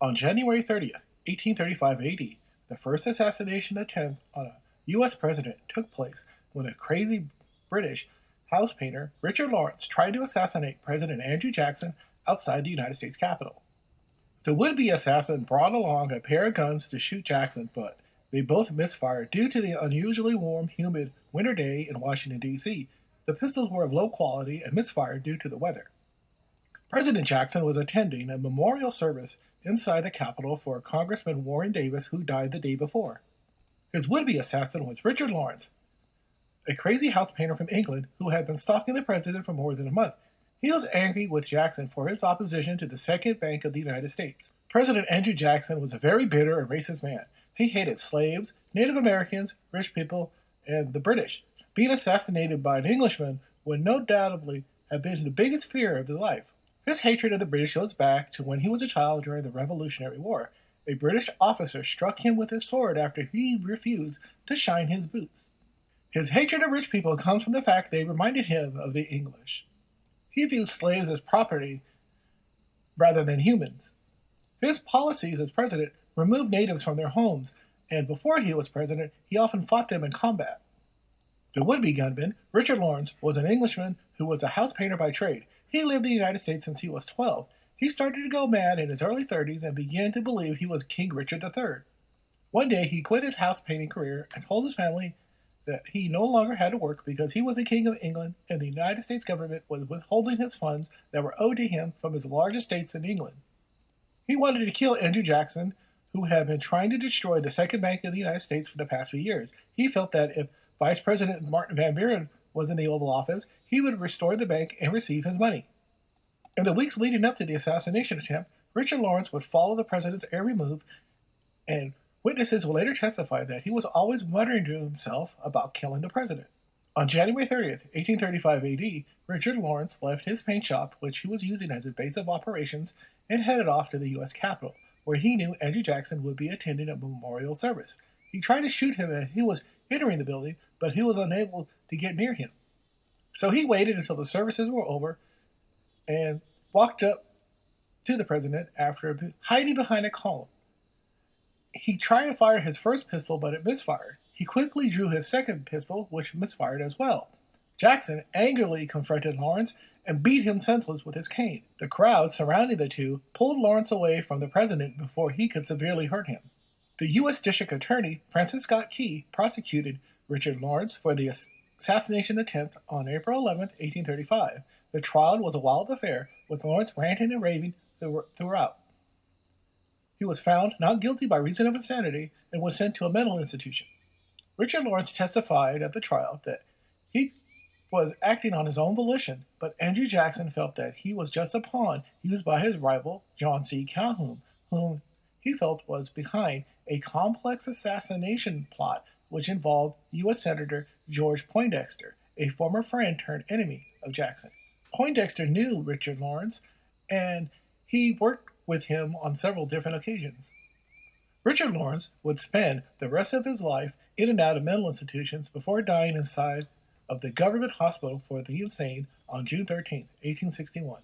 On January 30th, 1835 AD, the first assassination attempt on a U.S. president took place when a crazy British house painter, Richard Lawrence, tried to assassinate President Andrew Jackson outside the United States Capitol. The would-be assassin brought along a pair of guns to shoot Jackson, but they both misfired due to the unusually warm, humid winter day in Washington, D.C. The pistols were of low quality and misfired due to the weather. President Jackson was attending a memorial service inside the Capitol for Congressman Warren Davis, who died the day before. His would-be assassin was Richard Lawrence, a crazy house painter from England who had been stalking the president for more than a month. He was angry with Jackson for his opposition to the Second Bank of the United States. President Andrew Jackson was a very bitter and racist man. He hated slaves, Native Americans, rich people, and the British. Being assassinated by an Englishman would no doubtably have been the biggest fear of his life. His hatred of the British goes back to when he was a child during the Revolutionary War. A British officer struck him with his sword after he refused to shine his boots. His hatred of rich people comes from the fact they reminded him of the English. He viewed slaves as property rather than humans. His policies as president removed natives from their homes, and before he was president, he often fought them in combat. The would-be gunman, Richard Lawrence, was an Englishman who was a house painter by trade. He lived in the United States since he was 12. He started to go mad in his early 30s and began to believe he was King Richard III. One day, he quit his house painting career and told his family that he no longer had to work because he was the King of England and the United States government was withholding his funds that were owed to him from his large estates in England. He wanted to kill Andrew Jackson, who had been trying to destroy the Second Bank of the United States for the past few years. He felt that if Vice President Martin Van Buren was in the Oval Office, he would restore the bank and receive his money. In the weeks leading up to the assassination attempt, Richard Lawrence would follow the president's every move, and witnesses will later testify that he was always muttering to himself about killing the president. On January 30th, 1835 AD, Richard Lawrence left his paint shop, which he was using as his base of operations, and headed off to the U.S. Capitol, where he knew Andrew Jackson would be attending a memorial service. He tried to shoot him as he was entering the building, but he was unable to get near him. So he waited until the services were over and walked up to the president after hiding behind a column. He tried to fire his first pistol, but it misfired. He quickly drew his second pistol, which misfired as well. Jackson angrily confronted Lawrence and beat him senseless with his cane. The crowd surrounding the two pulled Lawrence away from the president before he could severely hurt him. The U.S. District Attorney, Francis Scott Key, prosecuted Richard Lawrence for the assassination attempt on April 11, 1835. The trial was a wild affair, with Lawrence ranting and raving throughout. He was found not guilty by reason of insanity and was sent to a mental institution. Richard Lawrence testified at the trial that he was acting on his own volition, but Andrew Jackson felt that he was just a pawn used by his rival, John C. Calhoun, whom he felt was behind a complex assassination plot which involved U.S. Senator George Poindexter, a former friend turned enemy of Jackson. Poindexter knew Richard Lawrence, and he worked with him on several different occasions. Richard Lawrence would spend the rest of his life in and out of mental institutions before dying inside of the government hospital for the insane on June 13, 1861.